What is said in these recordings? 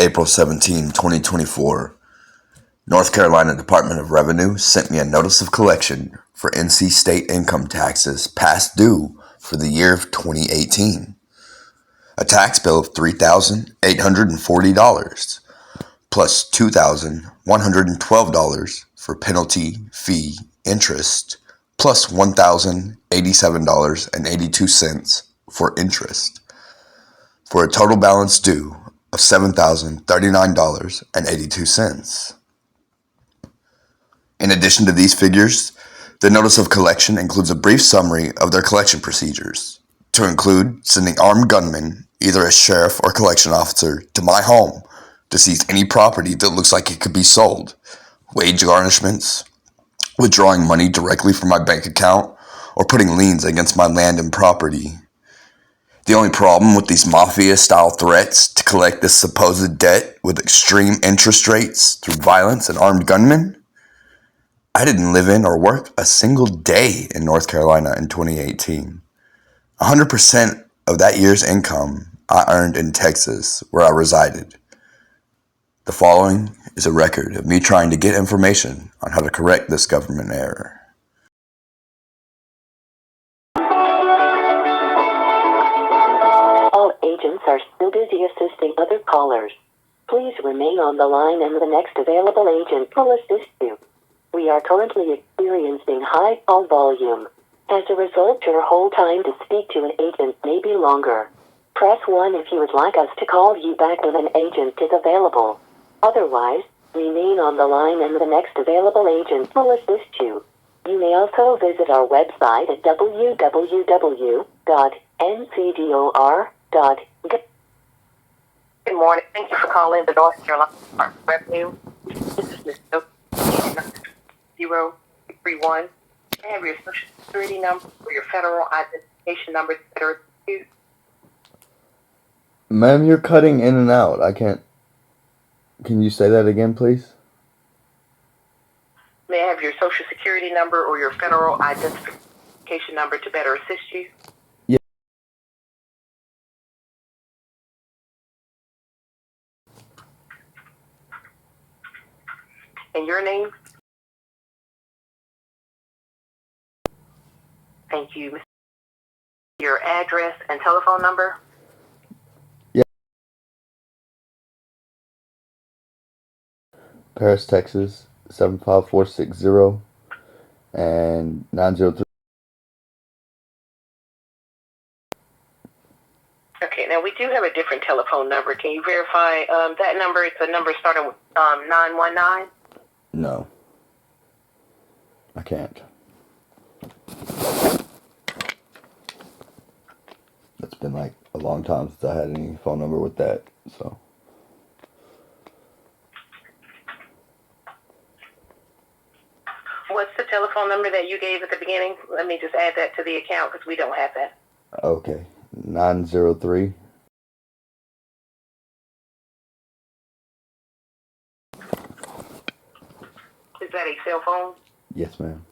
April 17, 2024, North Carolina Department of Revenue sent me a notice of collection for NC state income taxes past due for the year of 2018. A tax bill of $3,840 plus $2,112 for penalty, fee, interest, plus $1,087.82 for interest, for a total balance due of $7,039.82. In addition to these figures, the notice of collection includes a brief summary of their collection procedures, to include sending armed gunmen, either a sheriff or collection officer, to my home to seize any property that looks like it could be sold, wage garnishments, withdrawing money directly from my bank account, or putting liens against my land and property. The only problem with these mafia-style threats to collect this supposed debt with extreme interest rates through violence and armed gunmen? I didn't live in or work a single day in North Carolina in 2018. 100% of that year's income I earned in Texas, where I resided. The following is a record of me trying to get information on how to correct this government error. All agents are still busy assisting other callers. Please remain on the line and the next available agent will assist you. We are currently experiencing high call volume. As a result, your hold time to speak to an agent may be longer. Press 1 if you would like us to call you back when an agent is available. Otherwise, remain on the line and the next available agent will assist you. You may also visit our website at www.ncdor.gov. Good morning. Thank you for calling the North Carolina Department of Revenue. This is Ms. 031. I have your social security number or your federal identification number that are used. Ma'am, you're cutting in and out. I can't. Can you say that again, please? May I have your social security number or your federal identification number to better assist you? Yeah. And your name? Thank you. Your address and telephone number? Yeah. Paris, Texas, 75460 and 903. Okay, now we do have a different telephone number. Can you verify that number? It's a number starting with 919. No, I can't. It's been like a long time since I had any phone number with that, so. What's the telephone number that you gave at the beginning? Let me just add that to the account because we don't have that. Okay, 903. Is that a cell phone? Yes, ma'am.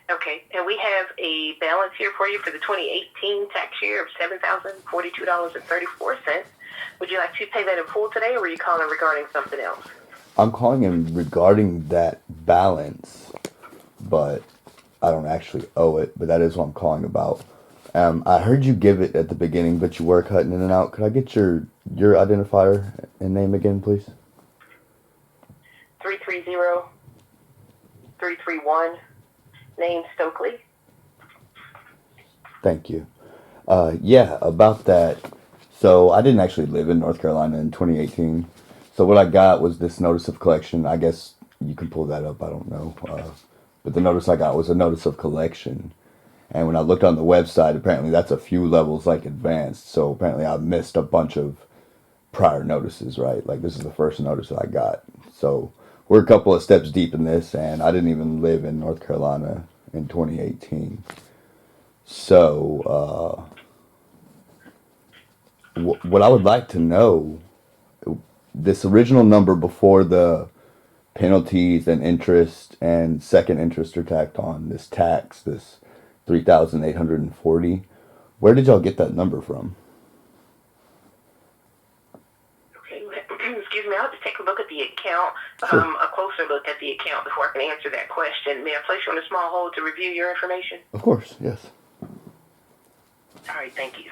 Okay, and we have a balance here for you for the 2018 tax year of $7,042.34. Would you like to pay that in full today, or were you calling regarding something else? I'm calling in regarding that balance, but I don't actually owe it, but that is what I'm calling about. I heard you give it at the beginning, but you were cutting in and out. Could I get your identifier and name again, please? 330-331, name Stokely. Thank you. Yeah, about that. So I didn't actually live in North Carolina in 2018. So what I got was this notice of collection. I guess you can pull that up. I don't know. But the notice I got was a notice of collection. And when I looked on the website, apparently that's a few levels like advanced. So apparently I missed a bunch of prior notices, right? Like this is the first notice that I got. So we're a couple of steps deep in this, and I didn't even live in North Carolina in 2018. So what I would like to know, this original number before the penalties and interest and second interest are tacked on, this tax, this $3,840. Where did y'all get that number from? Okay, excuse me, I'll just take a look at the account, Sure. a closer look at the account before I can answer that question. May I place you on a small hold to review your information? Of course, yes. All right, thank you.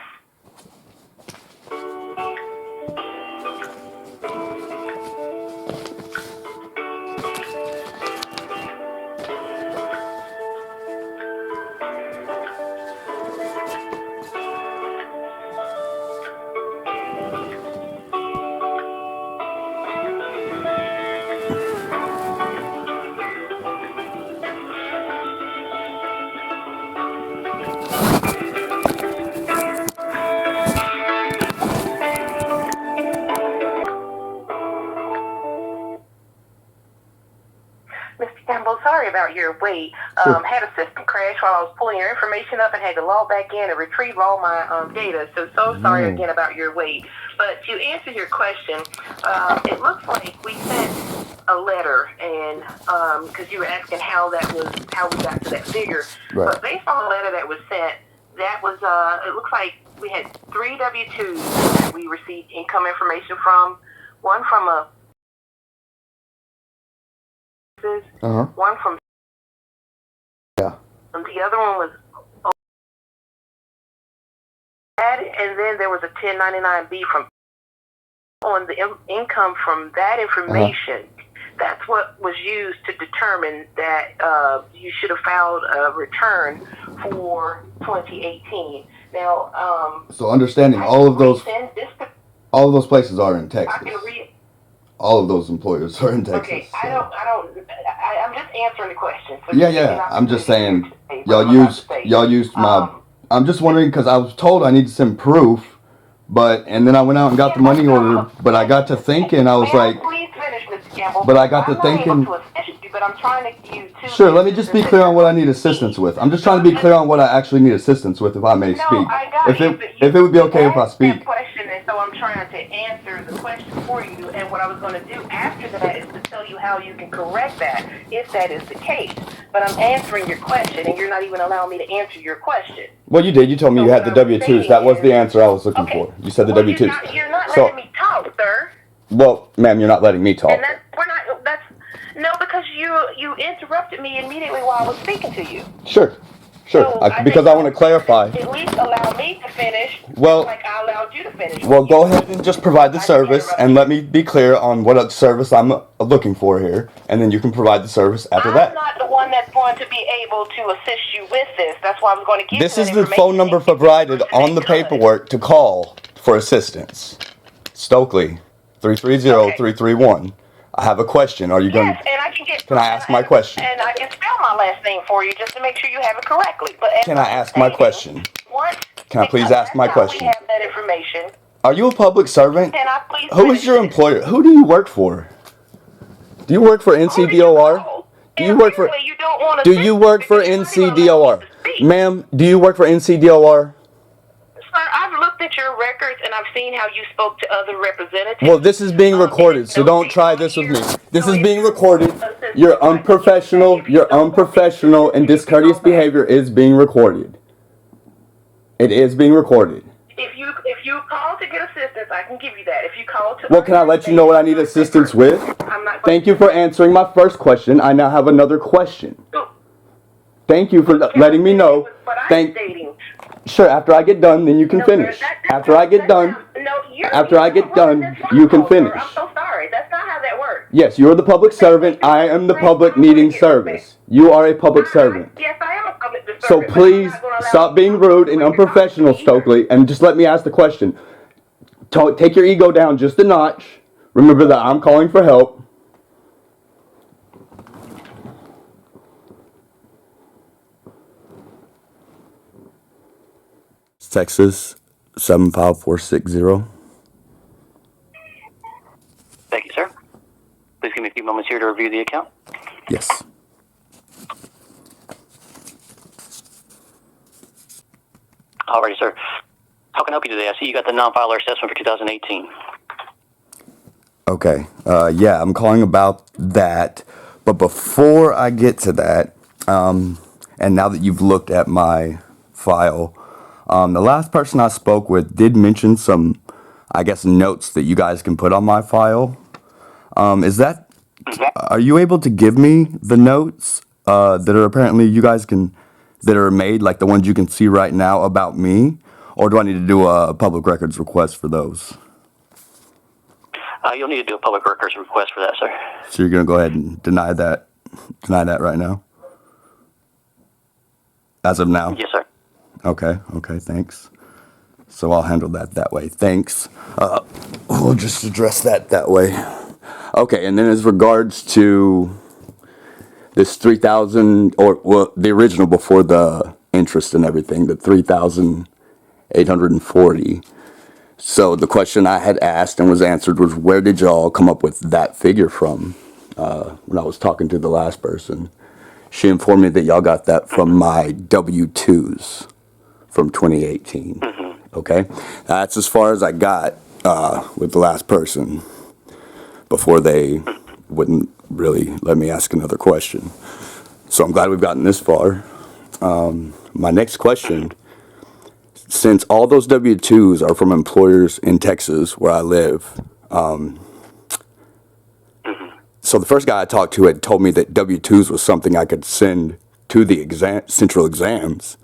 Mr. Campbell, sorry about your wait. Sure. Had a system crash while I was pulling your information up and had to log back in and retrieve all my data. So sorry again about your wait. But to answer your question, it looks like we sent a letter, and because you were asking how we got to that figure. Right. But based on the letter that was sent, that was it looks like we had 3 W-2s that we received income information from. One from a Uh-huh. one from Yeah. and the other one was and then there was a 1099-B from on the income from that information. That's what was used to determine that you should have filed a return for 2018. Now, So understanding all of those places are in I Texas. can read. All of those employers are in Texas. Okay, so. I'm just answering the question. So Yeah. I'm just saying, y'all used my. I'm just wondering because I was told I need to send proof, and then I went out and got the money order. But I got to thinking, I was like, please finish, Mr. Campbell. but I got to thinking. I'm not able to assist you, but I'm trying to give you two. Sure, let me just be clear on what I need assistance with. I'm just trying to be clear on what I actually need assistance with, if I may speak. I got If you, it but if it would be okay if I asked speak. that question, and so I'm trying to answer the question for you. And what I was going to do after that is to tell you how you can correct that, if that is the case. But I'm answering your question, and you're not even allowing me to answer your question. Well, you did. You told me So you had the what I'm W-2s. That was the answer I was looking Okay. for. You said the Well, W-2s. You're not So- letting me talk, sir. Well, ma'am, you're not letting me talk. And because you interrupted me immediately while I was speaking to you. Sure. So Because I want to clarify. At least allow me to finish. Well- like I allowed you to finish. Well, go ahead and just provide the service, and let me be clear on what service I'm looking for here, and then you can provide the service after I'm that. not the one that's going to be able to assist you with this. That's why I was going to give This you is that the information phone number and get provided the person on the that could. paperwork to call for assistance. Stokely, 330-331. I have a question. Are you going Yes, to... and I can get. Can I ask my question? And I can spell my last name for you just to make sure you have it correctly. But Can I ask my question? What? Can I please ask my question? We have that information. Are you a public servant? Can I please? Who is your finish this? employer? Who do you work for? Do you work for Who did you Ncdor? call? Do you work for... Apparently you don't want to Do sit you work for because you're not even allowing me Ncdor? to speak. Ma'am, do you work for Ncdor? Sir, I've looked at your records and I've seen how you spoke to other representatives. Well, this is being recorded, so don't try this with me. This is being recorded. Your unprofessional, and discourteous behavior is being recorded. It is being recorded. If you call to get assistance, I can give you that. If you call to... Well, can I let you know what I need assistance with? I'm not going Thank you for answering my first question. I now have another question. to... Thank you for letting me know. What I'm stating. Sure, after I get done, then you can No, finish. sir, After I get done, after I get done, you can finish. I'm so sorry. That's not how that works. Yes, you're the public servant. I am the public needing service. You are a public servant. Yes, I am a public servant. So but I'm please not gonna allow stop being you rude to and bring your unprofessional, talk to me either. Stokely, and just let me ask the question. Take your ego down just a notch. Remember that I'm calling for help. Texas 75460. Thank you, sir. Please give me a few moments here to review the account. Yes. Alrighty, sir. How can I help you today? I see you got the non-filer assessment for 2018. Okay. I'm calling about that. But before I get to that, and now that you've looked at my file, the last person I spoke with did mention some, I guess, notes that you guys can put on my file. Are you able to give me the notes that are apparently you guys can, that are made, like the ones you can see right now about me? Or do I need to do a public records request for those? You'll need to do a public records request for that, sir. So you're going to go ahead and deny that right now? As of now? Yes, sir. Okay, thanks. So I'll handle that way. Thanks. We'll just address that way. Okay, and then as regards to this 3,000, or well, the original before the interest and everything, the 3,840. So the question I had asked and was answered was, where did y'all come up with that figure from? When I was talking to the last person, she informed me that y'all got that from my W-2s from 2018. Okay, that's as far as I got with the last person before they wouldn't really let me ask another question. So I'm glad we've gotten this far. My next question, since all those W-2s are from employers in Texas where I live, so the first guy I talked to had told me that W-2s was something I could send to the central exams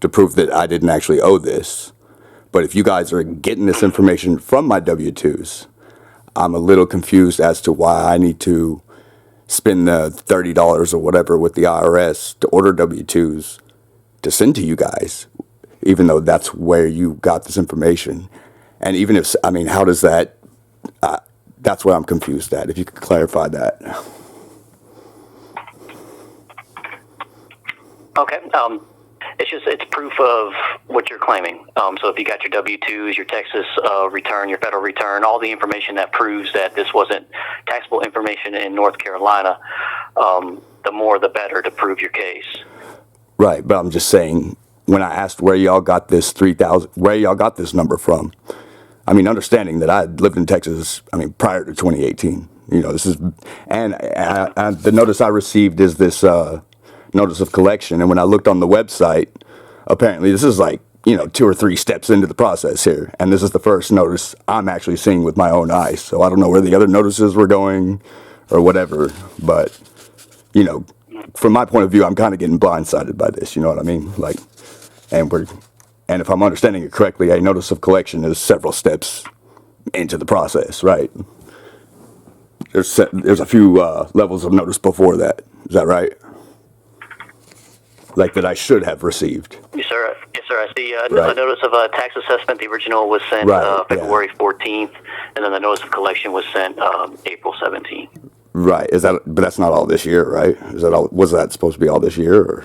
to prove that I didn't actually owe this. But if you guys are getting this information from my W-2s, I'm a little confused as to why I need to spend the $30 or whatever with the IRS to order W-2s to send to you guys, even though that's where you got this information. And even if, I mean, how does that, that's where I'm confused at, if you could clarify that. Okay. It's proof of what you're claiming. So if you got your W-2s, your Texas return, your federal return, all the information that proves that this wasn't taxable information in North Carolina, the more the better to prove your case. Right, but I'm just saying, when I asked where y'all got this 3,000, where y'all got this number from, I mean, understanding that I had lived in Texas, I mean, prior to 2018, you know, this is, and the notice I received is this notice of collection, and when I looked on the website, apparently this is like, you know, 2 or 3 steps into the process here, and this is the first notice I'm actually seeing with my own eyes, so I don't know where the other notices were going or whatever, but, you know, from my point of view, I'm kind of getting blindsided by this, you know what I mean? Like, and if I'm understanding it correctly, a notice of collection is several steps into the process, right? There's a few levels of notice before that. Is that right? Like that I should have received. Yes, sir. Yes, sir. I see Right. a notice of tax assessment. The original was sent February 14th, and then the notice of collection was sent April 17th. Right. But that's not all this year, right? Is that all? Was that supposed to be all this year? Or?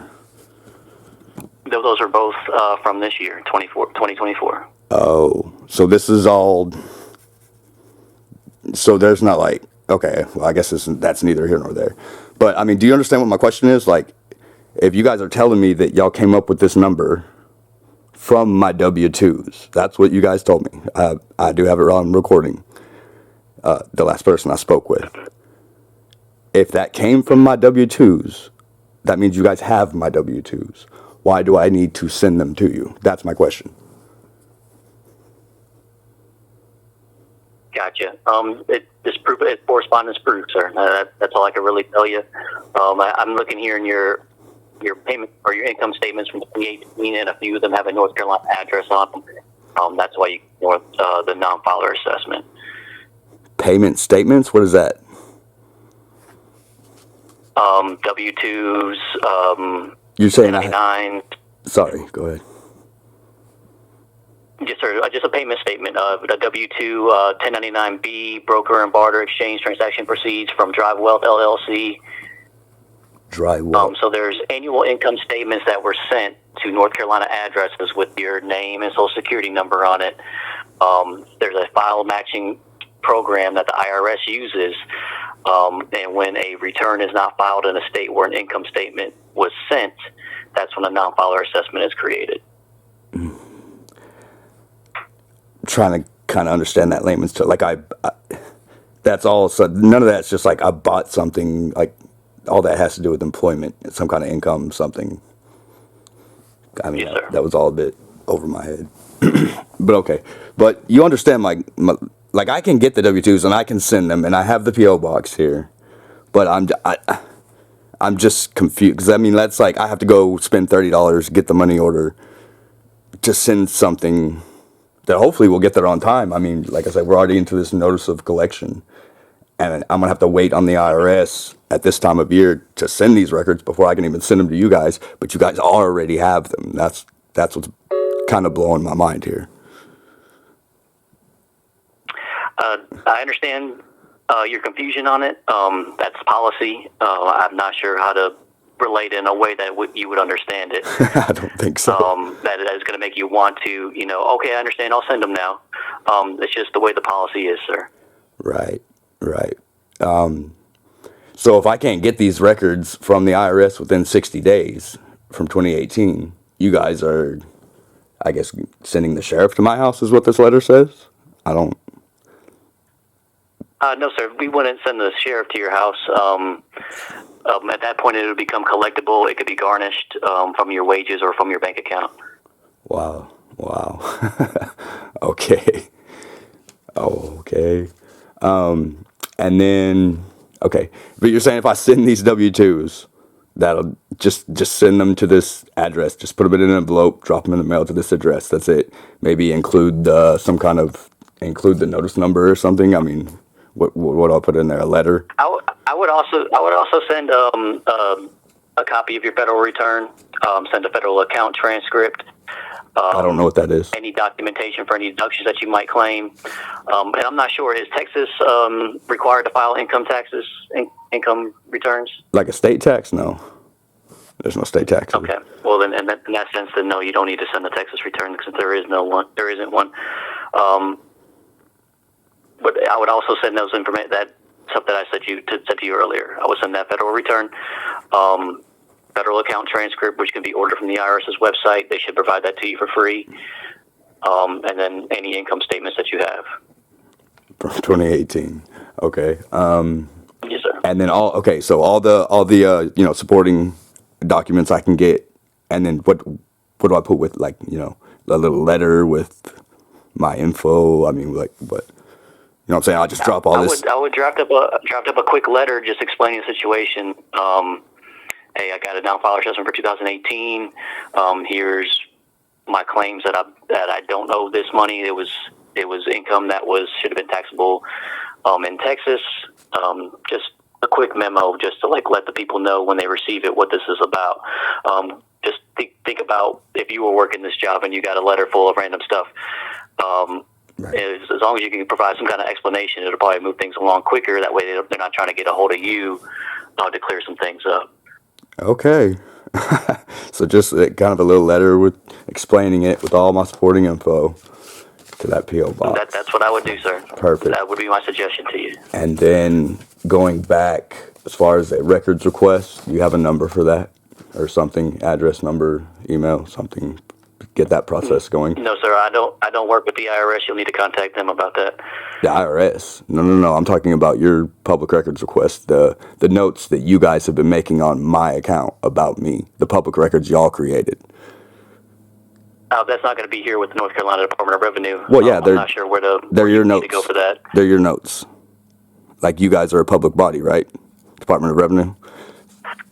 Those are both from this year, 2024. Oh, so this is all. So there's not like, okay, well, I guess that's neither here nor there. But I mean, do you understand what my question is? Like, if you guys are telling me that y'all came up with this number from my W-2s, that's what you guys told me. I do have it on recording. The last person I spoke with. If that came from my W-2s, that means you guys have my W-2s. Why do I need to send them to you? That's my question. Gotcha. It's correspondence proof, sir. That's all I can really tell you. I'm looking here in your payment or your income statements from 2018, and a few of them have a North Carolina address on them. That's why you ignore the non-filer assessment. Payment statements? What is that? W-2s, You're saying 1099. Sorry, go ahead. Yes, sir. Just a payment statement. A W-2, 1099-B, broker and barter exchange transaction proceeds from Drive Wealth LLC. Dry well. So there's annual income statements that were sent to North Carolina addresses with your name and social security number on it. There's a file matching program that the IRS uses, and when a return is not filed in a state where an income statement was sent, that's when a non-filer assessment is created. Trying to kind of understand that layman's term. Like I that's all. So none of that's just like I bought something. Like all that has to do with employment, some kind of income, something. I mean, Yes, sir. that was all a bit over my head. But okay. But you understand, like I can get the W-2s and I can send them, and I have the PO box here. But I'm just confused because I mean that's like I have to go spend $30, get the money order to send something that hopefully will get there on time. I mean, like I said, we're already into this notice of collection, and I'm gonna have to wait on the IRS at this time of year to send these records before I can even send them to you guys. But you guys already have them. That's what's kind of blowing my mind here. I understand your confusion on it. That's policy. I'm not sure how to relate in a way that you would understand it. I don't think so. That is going to make you want to, okay, I understand. I'll send them now. It's just the way the policy is, sir. Right. So if I can't get these records from the IRS within 60 days from 2018, you guys are, I guess, sending the sheriff to my house is what this letter says? I don't... No, sir. We wouldn't send the sheriff to your house. At that point, it would become collectible. It could be garnished from your wages or from your bank account. Wow. Okay. Okay. And then, okay. But you're saying if I send these W-2s, that'll just send them to this address. Just put them in an envelope, drop them in the mail to this address. That's it. Maybe include include the notice number or something. I mean, what I'll put in there? A letter? I would also send a copy of your federal return. Send a federal account transcript. I don't know what that is. Any documentation for any deductions that you might claim. And I'm not sure, is Texas required to file income taxes, income returns? Like a state tax? No. There's no state tax. Okay. Well, then in that sense, then no, you don't need to send the Texas return since there isn't one. But I would also send those information, that stuff that I said to you earlier. I would send that federal return, federal account transcript, which can be ordered from the IRS's website. They should provide that to you for free. And then any income statements that you have. From 2018. Okay. Yes, sir. And then all the supporting documents I can get, and then what do I put with, like, a little letter with my info? I mean, like, what? You know what I'm saying? I'll just drop all this. I would draft up a quick letter just explaining the situation. Hey, I got a down file assessment for 2018. Here's my claims that I don't owe this money. It was income that should have been taxable in Texas. Just a quick memo, just to let the people know when they receive it what this is about. Just think about if you were working this job and you got a letter full of random stuff. Right. As long as you can provide some kind of explanation, it'll probably move things along quicker. That way they're not trying to get a hold of you to clear some things up. Okay. So just kind of a little letter with explaining it with all my supporting info to that P.O. box. That's what I would do, sir. Perfect. That would be my suggestion to you. And then going back, as far as a records request, you have a number for that or something, address number, email, something, get that process going? No, sir. I don't work with the IRS. You'll need to contact them about that. The IRS? No. I'm talking about your public records request, the notes that you guys have been making on my account about me, the public records y'all created. That's not going to be here with the North Carolina Department of Revenue. Well, yeah, I'm not sure where your you notes. need to go for that. They're your notes. Like, you guys are a public body, right? Department of Revenue?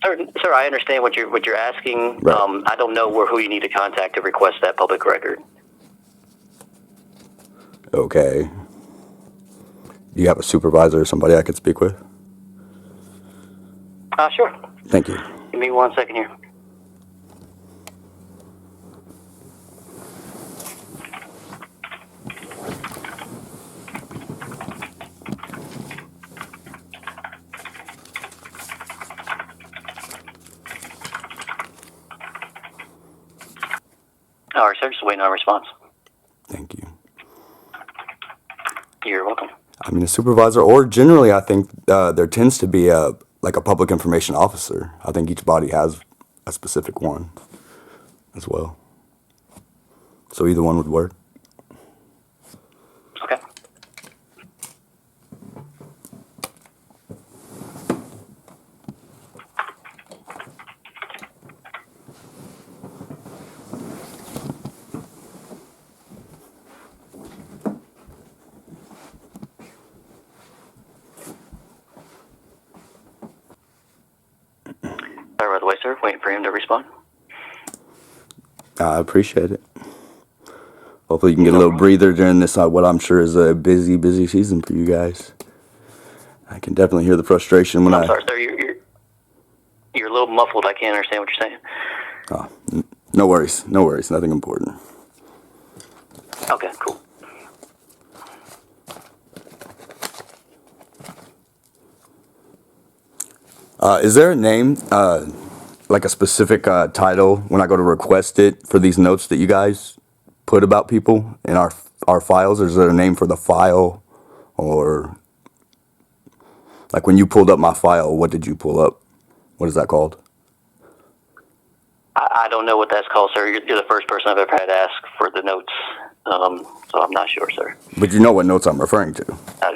Sir, I understand what you're asking. Right. I don't know who you need to contact to request that public record. Okay. Do you have a supervisor or somebody I could speak with? Sure. Thank you. Give me 1 second here. All right, sir. Just waiting on a response. Thank you. You're welcome. I mean, a supervisor, or generally, I think there tends to be a public information officer. I think each body has a specific one as well. So either one would work. Okay. him to respond. I appreciate it. Hopefully you can get a little breather during this, what I'm sure is a busy season for you guys. I can definitely hear the frustration when I'm sorry, sir. You're a little muffled. I can't understand what you're saying. Oh, no worries. Nothing important. Okay, cool. Is there a name, like a specific title when I go to request it for these notes that you guys put about people in our files? Or is there a name for the file? Or like when you pulled up my file, what did you pull up? What is that called? I don't know what that's called, sir. You're the first person I've ever had ask for the notes, so I'm not sure, sir. But you know what notes I'm referring to. Uh,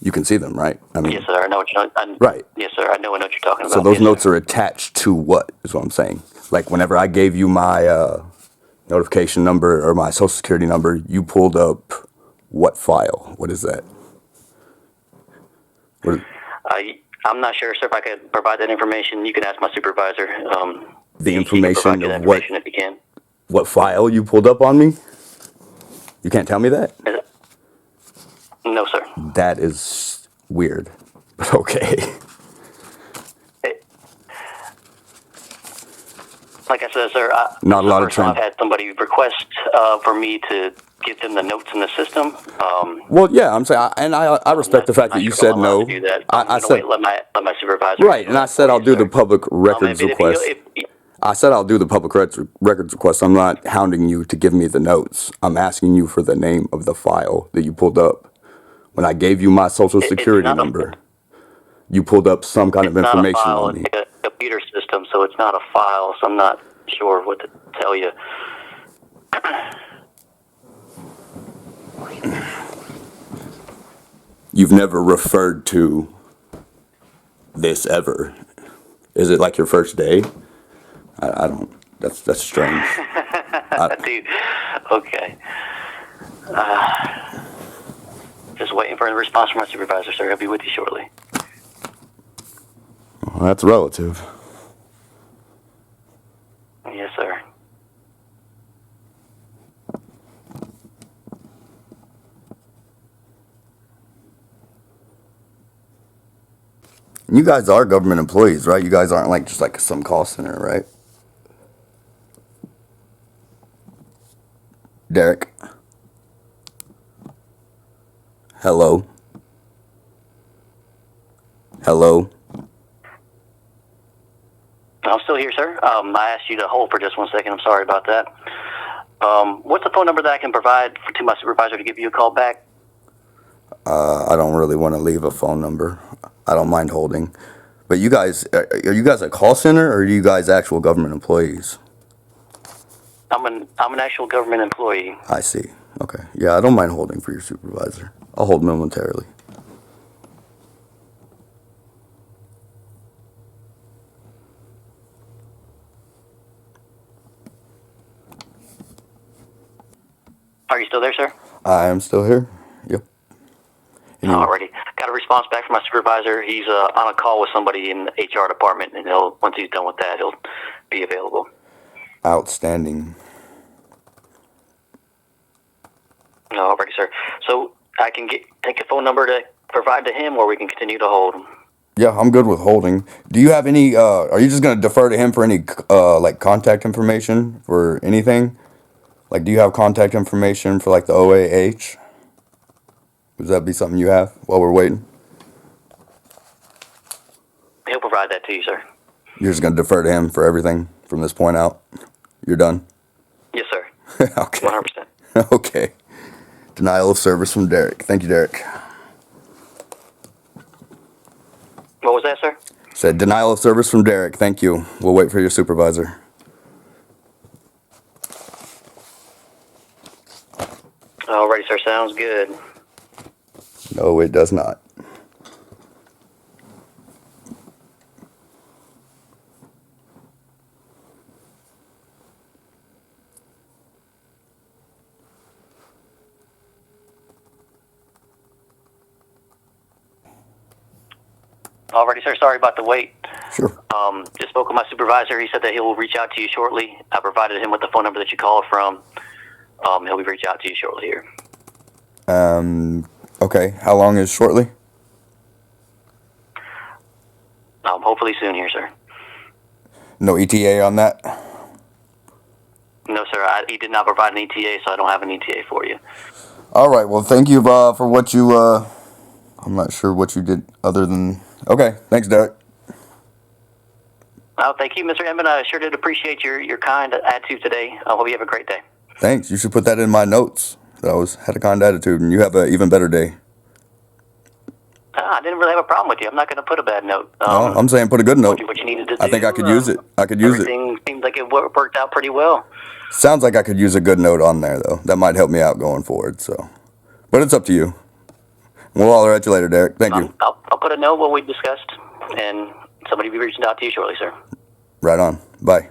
You can see them, right? I mean, yes, sir. I know what you're. Right. Yes, sir. I know what note you're talking about. So those yes, notes sir. are attached to what is what I'm saying. Like whenever I gave you my notification number or my social security number, you pulled up what file? What is that? What is, I'm not sure, sir. If I could provide that information, you can ask my supervisor. the He can information provide you that of what information if you can. what file you pulled up on me? You can't tell me that? No, sir. That is weird. But okay. Like I said, sir, Not a lot of I've had somebody request for me to give them the notes in the system. Well, yeah, I'm saying, I respect the fact that you said no. I said let my supervisor. right, and I said I'll do the public records request. I said I'll do the public records request. I'm not hounding you to give me the notes. I'm asking you for the name of the file that you pulled up. When I gave you my social security number, you pulled up some kind of information on me. It's like a computer system, so it's not a file, so I'm not sure what to tell you. You've never referred to this ever. Is it like your first day? I don't. That's strange. Dude, okay. Just waiting for a response from my supervisor, sir. He'll be with you shortly. Well, that's relative. Yes, sir. You guys are government employees, right? You guys aren't like just like some call center, right? Derek. Hello. Hello. I'm still here, sir. I asked you to hold for just 1 second. I'm sorry about that. What's the phone number that I can provide to my supervisor to give you a call back? I don't really want to leave a phone number. I don't mind holding. But you guys, are you guys a call center or are you guys actual government employees? I'm an actual government employee. I see. Okay. Yeah, I don't mind holding for your supervisor. I'll hold momentarily. Are you still there, sir? I am still here. Yep. Alrighty. Got a response back from my supervisor. He's on a call with somebody in the HR department, and once he's done with that, he'll be available. Outstanding. Alrighty, sir. So I can take a phone number to provide to him, or we can continue to hold. Yeah, I'm good with holding. Do you have any, are you just going to defer to him for any, like, contact information for anything? Like, do you have contact information for, like, the OAH? Would that be something you have while we're waiting? He'll provide that to you, sir. You're just going to defer to him for everything from this point out? You're done? Yes, sir. Okay. 100%. Okay. Denial of service from Derek. Thank you, Derek. What was that, sir? Said denial of service from Derek. Thank you. We'll wait for your supervisor. Alrighty, sir. Sounds good. No, it does not. Alrighty, sir. Sorry about the wait. Sure. Just spoke with my supervisor. He said that he will reach out to you shortly. I provided him with the phone number that you called from. He'll be reach out to you shortly here. Okay. How long is shortly? Hopefully soon here, sir. No ETA on that? No, sir. He did not provide an ETA, so I don't have an ETA for you. All right. Well, thank you for what you. I'm not sure what you did other than. Okay. Thanks, Derek. Thank you, Mr. Emmett. I sure did appreciate your kind attitude today. I hope you have a great day. Thanks. You should put that in my notes. That I had a kind attitude, and you have an even better day. I didn't really have a problem with you. I'm not going to put a bad note. No, I'm saying put a good note. What you needed to do. I think I could use it. I could use it. Everything seems like it worked out pretty well. Sounds like I could use a good note on there, though. That might help me out going forward. So, but it's up to you. We'll holler at you later, Derek. Thank you. I'll put a note what we discussed, and somebody will be reaching out to you shortly, sir. Right on. Bye.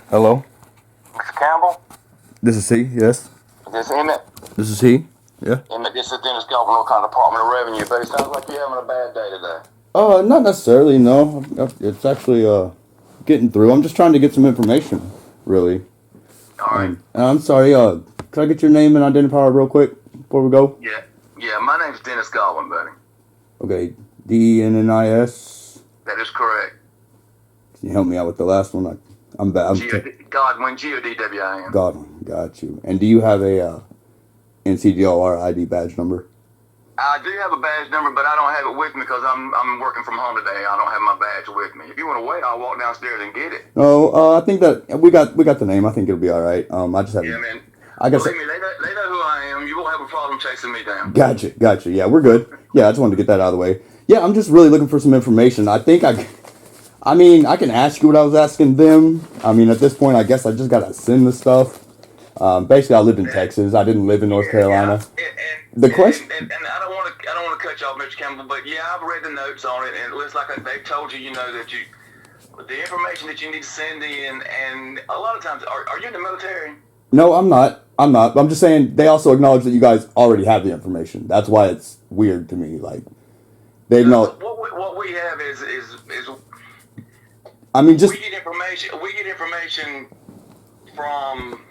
Hello. Mr. Campbell, This is he. Yes. this is Emmett. This is he. Yeah. Emmett, this is Dennis Galvin, North Carolina Department of Revenue, but it sounds like you're having a bad day today. Not necessarily. No, it's actually getting through. I'm just trying to get some information, really. All right. And I'm sorry. Could I get your name and identifier real quick before we go? Yeah, my name's Dennis Galvin, buddy. Okay. DENNIS. That is correct. Can you help me out with the last one? I'm bad. Godwin, Godwin. Godwin. Got you. And do you have a Ncdor ID badge number? I do have a badge number, but I don't have it with me because I'm working from home today. I don't have my badge with me. If you want to wait, I'll walk downstairs and get it. No, I think that we got the name. I think it'll be all right. I just haven't. Yeah, man. I guess. Believe me, they know who I am. You won't have a problem chasing me down. Gotcha. Yeah, we're good. Yeah, I just wanted to get that out of the way. Yeah, I'm just really looking for some information. I think I mean, I can ask you what I was asking them. I mean, at this point, I guess I just gotta send the stuff. Basically, I lived in Texas. I didn't live in North Carolina. The question. And I don't want to cut you off, Mr. Campbell, but yeah, I've read the notes on it, and it looks like they've told you, that the information that you need to send in, and a lot of times, are you in the military? No, I'm not. I'm just saying they also acknowledge that you guys already have the information. That's why it's weird to me. Like they know. What we have is I mean, just we get information from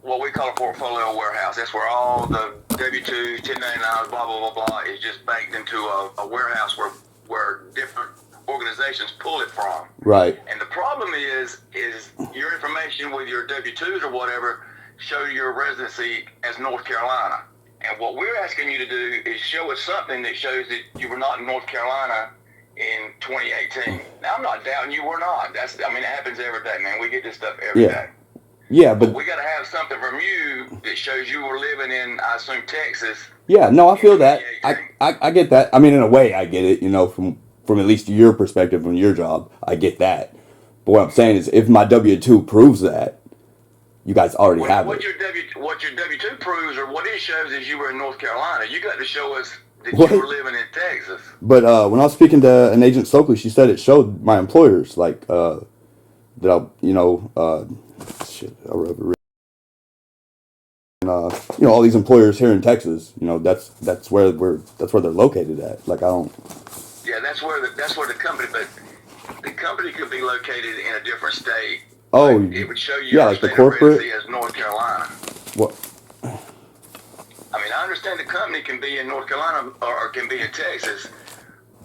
what we call a portfolio warehouse. That's where all the W-2s, 1099s, blah blah blah blah is just banked into a warehouse where different organizations pull it from. right. And the problem is your information with your W-2s or whatever show your residency as North Carolina. And what we're asking you to do is show us something that shows that you were not in North Carolina in 2018. Now, I'm not doubting you were not. It happens every day, man. We get this stuff every day. Yeah, But we got to have something from you that shows you were living in, I assume, Texas. yeah. No, I feel that. I get that. I mean, in a way, I get it. From at least your perspective on your job, I get that. But what I'm saying is, if my W-2 proves that, you guys already have what it. What your W-2 proves, or what it shows, is you were in North Carolina. You got to show us that What? you were living in Texas. But when I was speaking to an agent Stokely, she said it showed my employers that I all these employers here in Texas. That's where they're located at. Like I don't. Yeah, that's where the company, but the company could be located in a different state. Oh, it would show you yeah, your like the state of corporate. residency as North Carolina. What? I understand the company can be in North Carolina or can be in Texas,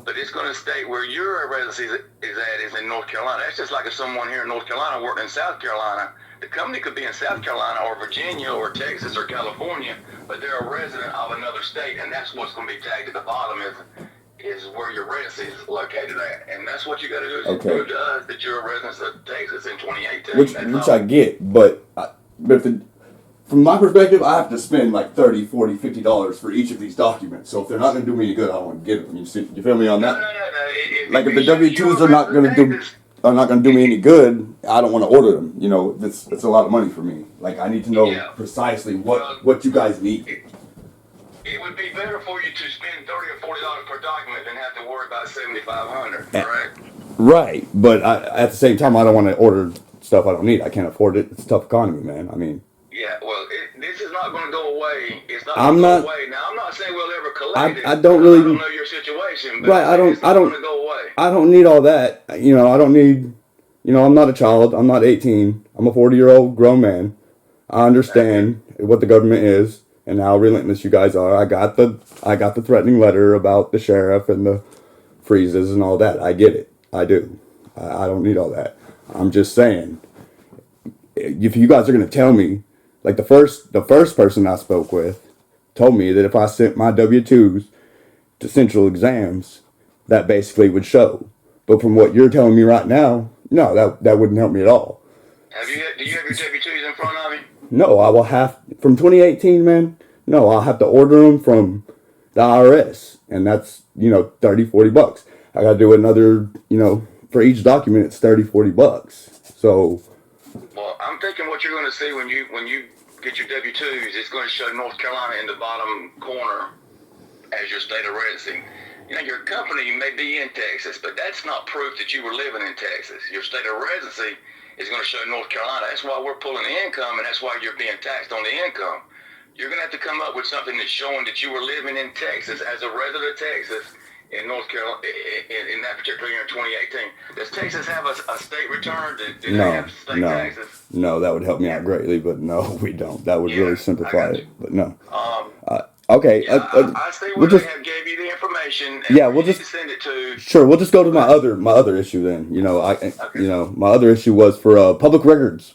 but it's going to state where your residency is in North Carolina. That's just like if someone here in North Carolina worked in South Carolina. The company could be in South Carolina or Virginia or Texas or California, but they're a resident of another state, and that's what's going to be tagged at the bottom is where your residency is located at. And that's what you got to do is prove to us that you're a resident of Texas in 2018. Which I get, but from my perspective, I have to spend like $30, $40, $50 for each of these documents. So if they're not going to do me any good, I don't want to get them. You feel me on that? No. Like if the W-2s are not going to do me any good, I don't want to order them. It's a lot of money for me. Like I need to know precisely what you guys need. It would be better for you to spend $30 or $40 per document than have to worry about $7,500, correct? Right, but at the same time, I don't want to order stuff I don't need. I can't afford it. It's a tough economy, man. Yeah, well, this is not going to go away. It's not I'm going to not. go away. Now, I'm not saying we'll ever collect it. I don't I really. don't know your situation, but Right. it's not going to go away. I don't need all that. You know, I don't need. You know, I'm not a child. I'm not 18. I'm a 40-year-old grown man. I understand what the government is and how relentless you guys are. I got the threatening letter about the sheriff and the freezes and all that. I get it. I do. I don't need all that. I'm just saying, if you guys are gonna tell me, like the first person I spoke with told me that if I sent my W-2s to central exams, that basically would show. But from what you're telling me right now, no, that wouldn't help me at all. Do you have your W-2s in front of you? No, I will have, from 2018, man, no, I'll have to order them from the IRS, and that's, you know, 30, 40 bucks. I gotta do another, you know, for each document, it's 30, 40 bucks. So. Well, I'm thinking what you're going to see when you get your W-2s, it's going to show North Carolina in the bottom corner as your state of residency. You know, your company may be in Texas, but that's not proof that you were living in Texas. Your state of residency is going to show North Carolina. That's why we're pulling the income, and that's why you're being taxed on the income. You're going to have to come up with something that's showing that you were living in Texas as a resident of Texas in North Carolina in that particular year in 2018. Does Texas have a state return? Do they have state taxes? No, that would help me out greatly, but no, we don't. That would really simplify it, but no. Okay. I see where they have gave you the information. Yeah, we'll just send it to. Sure, we'll just go to my other issue then. You know, you know, my other issue was for public records.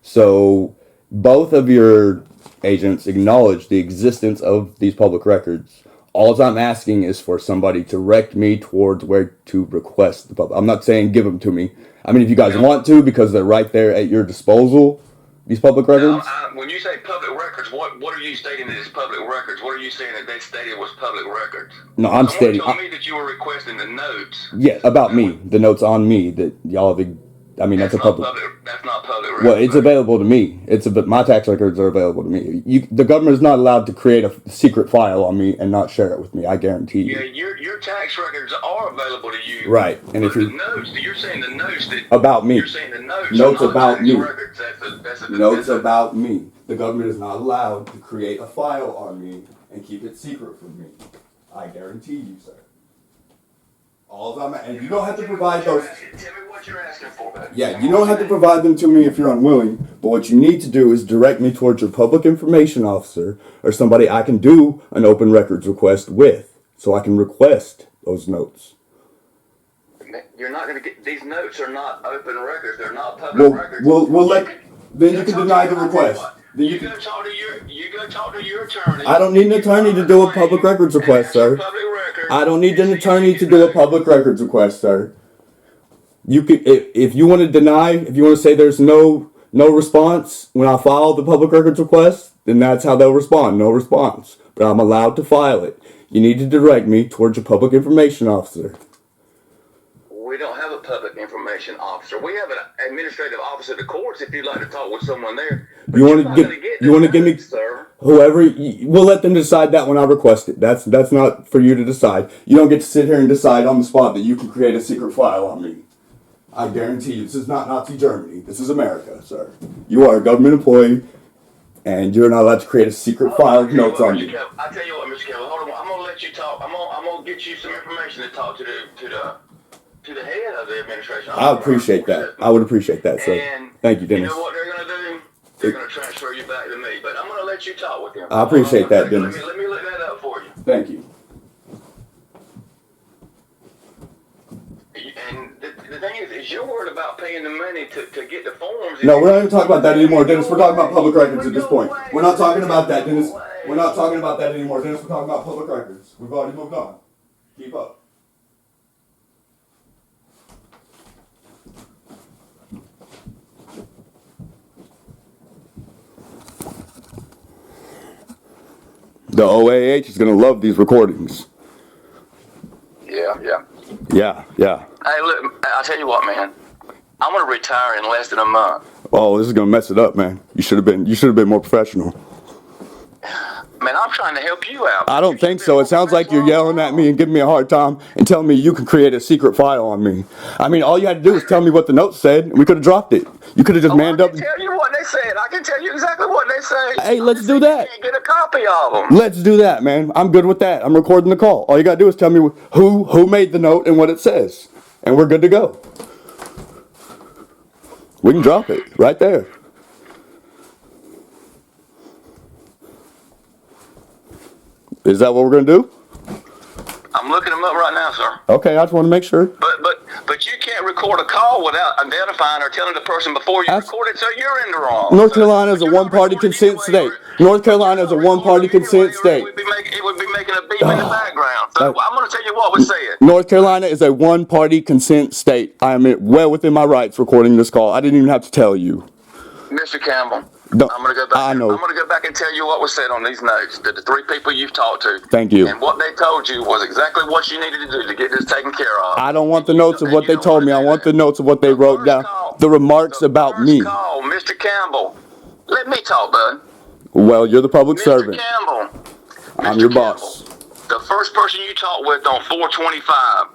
So both of your agents acknowledge the existence of these public records. All I'm asking is for somebody to direct me towards where to request the public. I'm not saying give them to me. I mean, if you guys want to, because they're right there at your disposal, these public records. Now, when you say public records, what are you stating that is public records? What are you saying that they stated was public records? No, I'm stating. Someone told me that you were requesting the notes. Yeah, about me, the notes on me that y'all have. I mean, that's a public. That's not public record. Well, it's available to me. My tax records are available to me. The government is not allowed to create a secret file on me and not share it with me. I guarantee you. Yeah, your tax records are available to you. Right, and if the notes, you're saying the notes that about me. You're saying the notes. Notes about me. Notes about me. The government is not allowed to create a file on me and keep it secret from me. I guarantee you, sir. And you don't have to provide those. Tell me what you're asking for, buddy. Yeah, you don't have to provide them to me if you're unwilling, but what you need to do is direct me towards your public information officer or somebody I can do an open records request with, so I can request those notes. You're not going to get, these notes are not open records, they're not public records. Then you can deny the request. You go talk to your attorney. I don't need an attorney to do a public records request, sir. I don't need an attorney to do a public records request, sir. You could, if you want to deny, if you want to say there's no response when I file the public records request, then that's how they'll respond. No response. But I'm allowed to file it. You need to direct me towards your public information officer. We don't have a public information officer. We have an administrative officer of the courts if you'd like to talk with someone there. But you want to give me, sir. Whoever, we'll let them decide that when I request it. That's not for you to decide. You don't get to sit here and decide on the spot that you can create a secret file on me. I guarantee you, this is not Nazi Germany. This is America, sir. You are a government employee, and you're not allowed to create a secret file of notes on you. I tell you what, Mr. Kelly, hold on. I'm going to let you talk. I'm going to get you some information to talk to the head of the administration. I appreciate that. I would appreciate that, sir. Thank you, Dennis. You know what they're going to do? They're going to transfer you back to me. But I'm going to let you talk with them. I appreciate that, Dennis. Let me look that up for you. Thank you. And the thing is you're worried about paying the money to get the forms. No, we're not even talking about that anymore, Dennis. We're talking about public records at this point. We're not talking about that, Dennis. We're not talking about that anymore, Dennis. We're talking about public records. We've already moved on. Keep up. The OAH is going to love these recordings. Yeah. Hey, look, I'll tell you what, man. I'm going to retire in less than a month. Oh, this is going to mess it up, man. You should have been more professional. Man, I'm trying to help you out. I don't think so. It sounds like you're yelling at me and giving me a hard time and telling me you can create a secret file on me. I mean, all you had to do was tell me what the note said, and we could have dropped it. You could have just manned up. I can tell you what they said. I can tell you exactly what they say. Hey, let's do that. You can't get a copy of them. Let's do that, man. I'm good with that. I'm recording the call. All you gotta do is tell me who made the note and what it says, and we're good to go. We can drop it right there. Is that what we're gonna do? I'm looking them up right now, sir. Okay, I just want to make sure. But you can't record a call without identifying or telling the person before you record it, so you're in the wrong. North Carolina is a one-party consent state. North Carolina is a one-party consent state. It would be making a beep in the background. So I'm going to tell you what we said. North Carolina is a one-party consent state. I am well within my rights recording this call. I didn't even have to tell you. Mr. Campbell, I'm going to go back. I know. I'm going to go back and tell you what was said on these notes. The three people you've talked to. Thank you. And what they told you was exactly what you needed to do to get this taken care of. I don't want the notes of what they told me. I want the notes of what they wrote down. The remarks about me. Call, Mr. Campbell. Let me talk, bud. Well, you're the public servant. Mr. Campbell. I'm your boss. The first person you talked with on 425.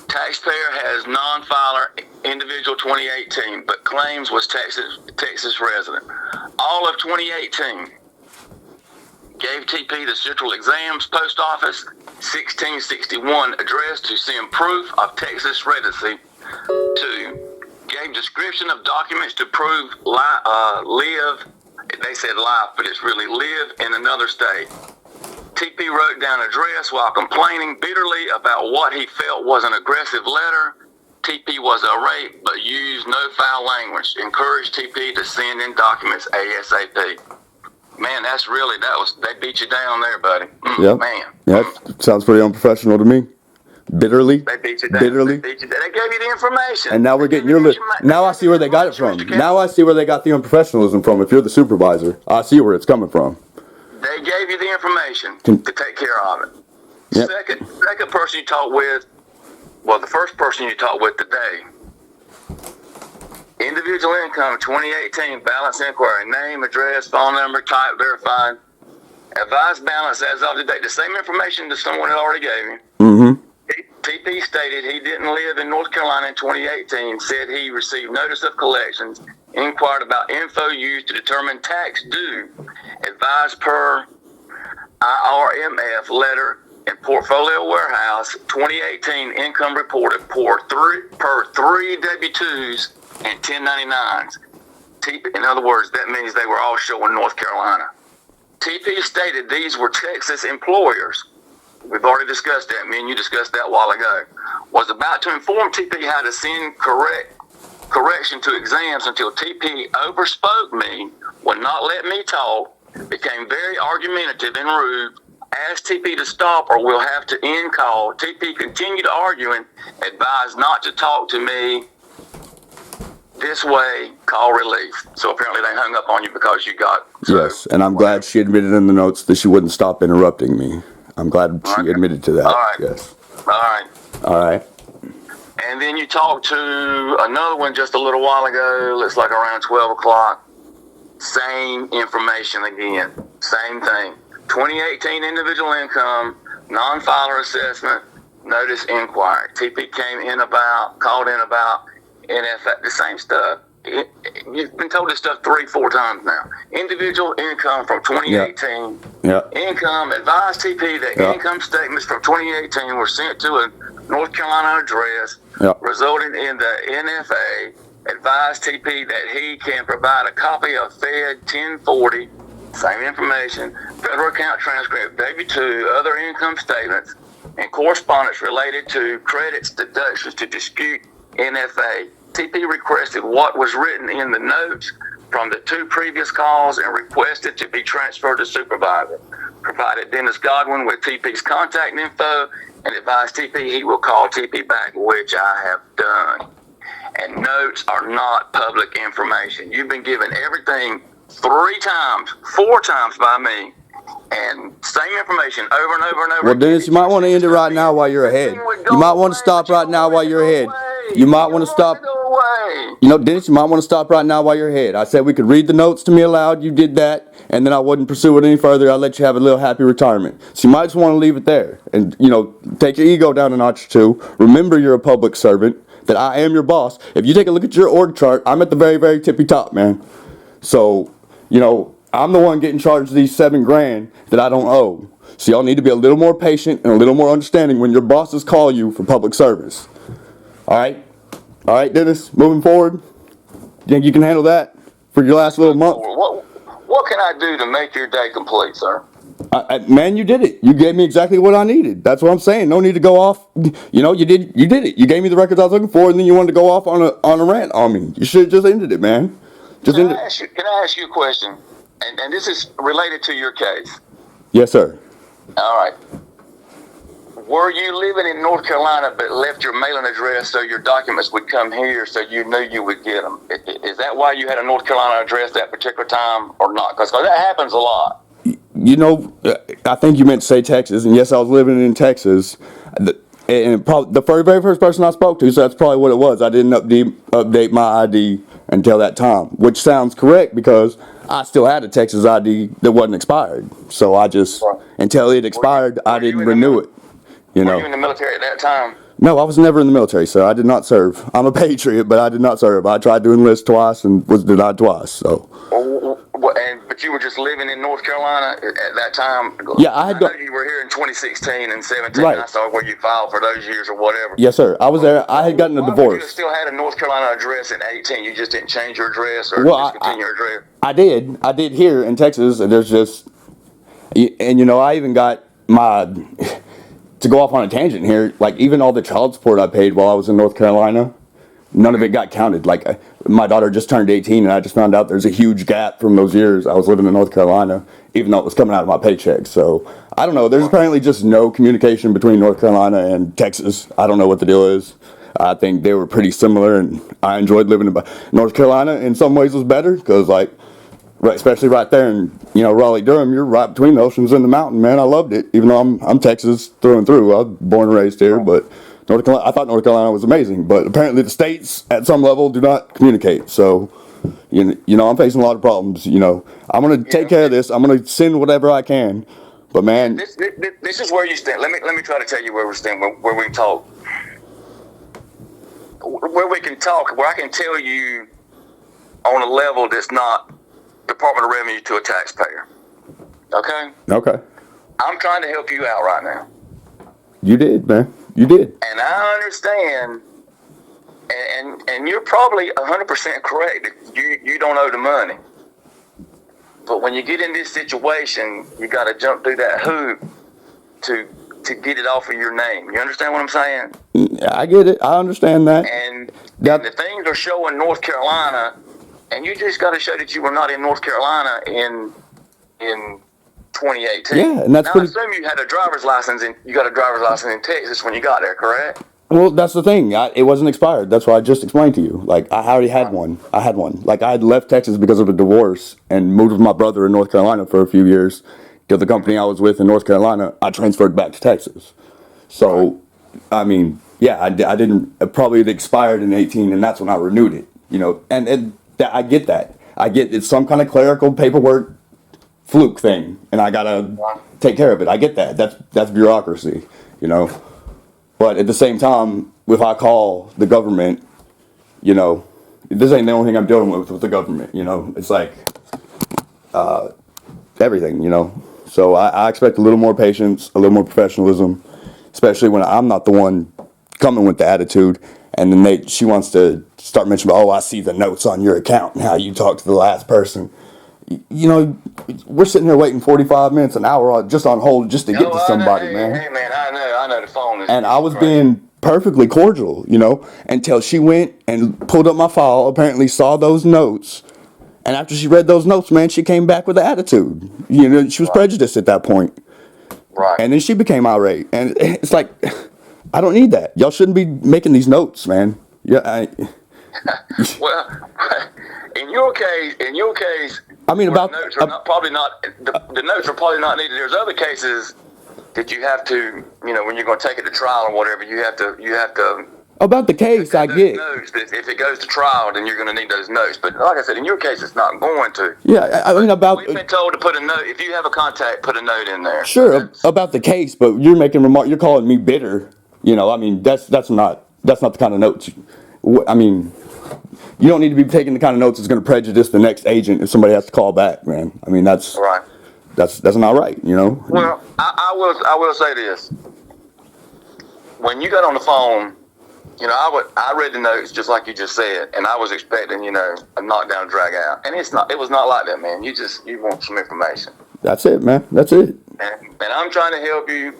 Taxpayer has non-filer individual 2018, but claims was Texas resident. All of 2018 gave TP the Central Exams Post Office 1661 address to send proof of Texas residency. 2. Gave description of documents to prove live. They said live, but it's really live in another state. TP wrote down address while complaining bitterly about what he felt was an aggressive letter. TP was irate but used no foul language. Encouraged TP to send in documents ASAP. Man, they beat you down there, buddy. Yeah. Man. Yeah, that sounds pretty unprofessional to me. Bitterly. They beat you down. Bitterly. They gave you the information. And now we're getting your list. Now I see where they got it from. Now I see where they got the unprofessionalism from. If you're the supervisor, I see where it's coming from. They gave you the information to take care of it. Yep. Second person you talked with, the first person you talked with today. Individual income 2018 balance inquiry, name, address, phone number, type verified. Advised balance as of today. The same information that someone had already gave you. Mm-hmm. TP stated he didn't live in North Carolina in 2018, said he received notice of collections, inquired about info used to determine tax due, advised per IRMF letter and portfolio warehouse 2018 income reported per three W-2s and 1099s. In other words, that means they were all showing North Carolina. TP stated these were Texas employers. We've already discussed that. Me and you discussed that a while ago. Was about to inform TP how to send correction to exams until TP overspoke me, would not let me talk, became very argumentative and rude, asked TP to stop or we'll have to end call. TP continued arguing, advised not to talk to me this way, call relief. So apparently they hung up on you because you got... Yes, and I'm glad she admitted in the notes that she wouldn't stop interrupting me. I'm glad she admitted to that. All right. Yes. All right. And then you talked to another one just a little while ago. Looks like around 12 o'clock. Same information again. Same thing. 2018 individual income, non-filer assessment, notice inquiry. TP called in about NFA, the same stuff. You've been told this stuff 3-4 times now. Individual income from 2018. Yeah. Income, advised TP that income statements from 2018 were sent to a North Carolina address, resulting in the NFA. Advised TP that he can provide a copy of Fed 1040, same information, federal account transcript, W-2, other income statements, and correspondence related to credits, deductions to dispute NFA. TP requested what was written in the notes from the 2 previous calls and requested to be transferred to supervisor. Provided Dennis Godwin with TP's contact info and advised TP he will call TP back, which I have done. And notes are not public information. You've been given everything 4 times by me, and same information over and over and over. Well, Dennis, you might want to end it right now while you're ahead. You might want to stop right now while you're ahead. You might want to stop. way. You know, Dennis, you might want to stop right now while you're ahead. I said we could read the notes to me aloud. You did that, and then I wouldn't pursue it any further. I'd let you have a little happy retirement. So you might just want to leave it there and, you know, take your ego down a notch or two. Remember you're a public servant, that I am your boss. If you take a look at your org chart, I'm at the very, very tippy top, man. So, you know, I'm the one getting charged these $7,000 that I don't owe. So y'all need to be a little more patient and a little more understanding when your bosses call you for public service. All right? All right, Dennis, moving forward. You think you can handle that for your last little month? What can I do to make your day complete, sir? Man, you did it. You gave me exactly what I needed. That's what I'm saying. No need to go off. You know, you did it. You gave me the records I was looking for, and then you wanted to go off on a rant on me. You should have just ended it, man. Can I ask you a question? And this is related to your case. Yes, sir. All right. Were you living in North Carolina but left your mailing address so your documents would come here so you knew you would get them? Is that why you had a North Carolina address that particular time or not? Because that happens a lot. You know, I think you meant to say Texas, and yes, I was living in Texas. And probably the very first person I spoke to, so that's probably what it was. I didn't update my ID until that time, which sounds correct because I still had a Texas ID that wasn't expired. So I just, until it expired, I didn't renew it. You know. Were you in the military at that time? No, I was never in the military, sir. I did not serve. I'm a patriot, but I did not serve. I tried to enlist twice and was denied twice. So. But you were just living in North Carolina at that time? Yeah, I know you were here in 2016 and 17. Right. I saw where you filed for those years or whatever. Yes, sir. I was there. I had gotten a divorce. You still had a North Carolina address in 18. You just didn't change your address or discontinue your address? I did here in Texas. And there's just, and you know, I even got my, to go off on a tangent here, like even all the child support I paid while I was in North Carolina, none of it got counted. Like my daughter just turned 18 and I just found out there's a huge gap from those years I was living in North Carolina, even though it was coming out of my paycheck. So I don't know. There's apparently just no communication between North Carolina and Texas. I don't know what the deal is. I think they were pretty similar, and I enjoyed living in North Carolina. In some ways was better because, like, especially right there in, you know, Raleigh, Durham, you're right between the oceans and the mountain, man. I loved it, even though I'm Texas through and through. I was born and raised here, but North Carolina, I thought North Carolina was amazing. But apparently the states, at some level, do not communicate. So, you know, I'm facing a lot of problems. You know, I'm going to take care of this. I'm going to send whatever I can. But, man. This is where you stand. Let me try to tell you where we stand, where we talk. Where we can talk, where I can tell you on a level that's not Department of Revenue to a taxpayer. Okay? Okay. I'm trying to help you out right now. You did, man. You did. And I understand, and you're probably 100% correct. You don't owe the money. But when you get in this situation, you got to jump through that hoop to get it off of your name. You understand what I'm saying? I get it. I understand that. And the things are showing North Carolina, and you just got to show that you were not in North Carolina in 2018. Yeah, and that's now, I assume you had a driver's license, and you got a driver's license in Texas when you got there, correct? Well, that's the thing. It wasn't expired. That's what I just explained to you. Like, I already had one. I had one. Like, I had left Texas because of a divorce and moved with my brother in North Carolina for a few years. To the company I was with in North Carolina, I transferred back to Texas. So, I mean, yeah, I didn't, probably it expired in 18, and that's when I renewed it, you know, and I get that. I get it's some kind of clerical paperwork fluke thing, and I gotta take care of it. I get that. That's bureaucracy, you know. But at the same time, if I call the government, you know, this ain't the only thing I'm dealing with the government, you know. It's like everything, you know. So I expect a little more patience, a little more professionalism, especially when I'm not the one coming with the attitude. And then she wants to start mentioning, oh, I see the notes on your account and how you talked to the last person. You know, we're sitting here waiting 45 minutes, an hour just on hold just to get to somebody, man. Hey, man, I know the phone is. And I was being perfectly cordial, you know, until she went and pulled up my file, apparently saw those notes. And after she read those notes, man, she came back with an attitude. You know, she was prejudiced at that point. Right. And then she became irate. And it's like, I don't need that. Y'all shouldn't be making these notes, man. Yeah. Well, in your case, I mean, about the notes are probably not the notes are probably not needed. There's other cases that you have to, you know, when you're going to take it to trial or whatever, you have to About the case, I Those get. notes, that if it goes to trial, then you're going to need those notes. But like I said, in your case, it's not going to. Yeah, I mean about. We've been told to put a note. If you have a contact, put a note in there. Sure, about the case, but you're making remark. You're calling me bitter. You know, I mean that's not the kind of notes. I mean, you don't need to be taking the kind of notes that's going to prejudice the next agent if somebody has to call back, man. I mean that's Right. that's not right. You know. Well, I will say this. When you got on the phone, you know, I read the notes just like you just said, and I was expecting, you know, a knockdown, drag out, and it was not like that, man. You want some information. That's it, man. That's it. And I'm trying to help you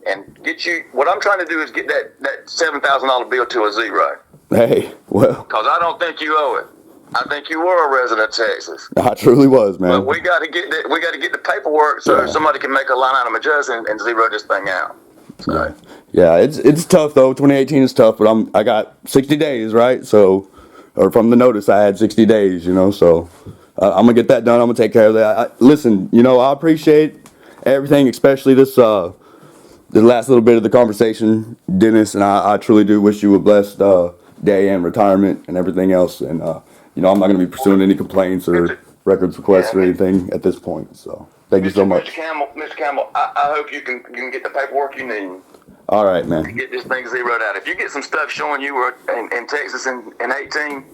and get you. What I'm trying to do is get that $7,000 bill to a zero. Hey, well, Because I don't think you owe it. I think you were a resident of Texas. I truly was, man. But we got to get the paperwork so somebody can make a line item adjustment and zero this thing out. So. Yeah, it's tough though. 2018 is tough, but I got 60 days, right? So, or from the notice, I had 60 days, you know. So, I'm gonna get that done. I'm gonna take care of that. Listen, you know, I appreciate everything, especially this the last little bit of the conversation, Dennis, and I truly do wish you a blessed day and retirement and everything else. And you know, I'm not gonna be pursuing any complaints or records requests or anything at this point. So, thank you so much. Mr. Campbell, I hope you can get the paperwork you need. All right, man. Get this thing zeroed out. If you get some stuff showing you were in Texas in 18,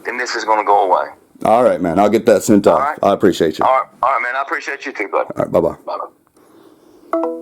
then this is going to go away. All right, man. I'll get that sent off. Right. I appreciate you. All right, man. I appreciate you too, bud. All right, bye-bye. Bye-bye.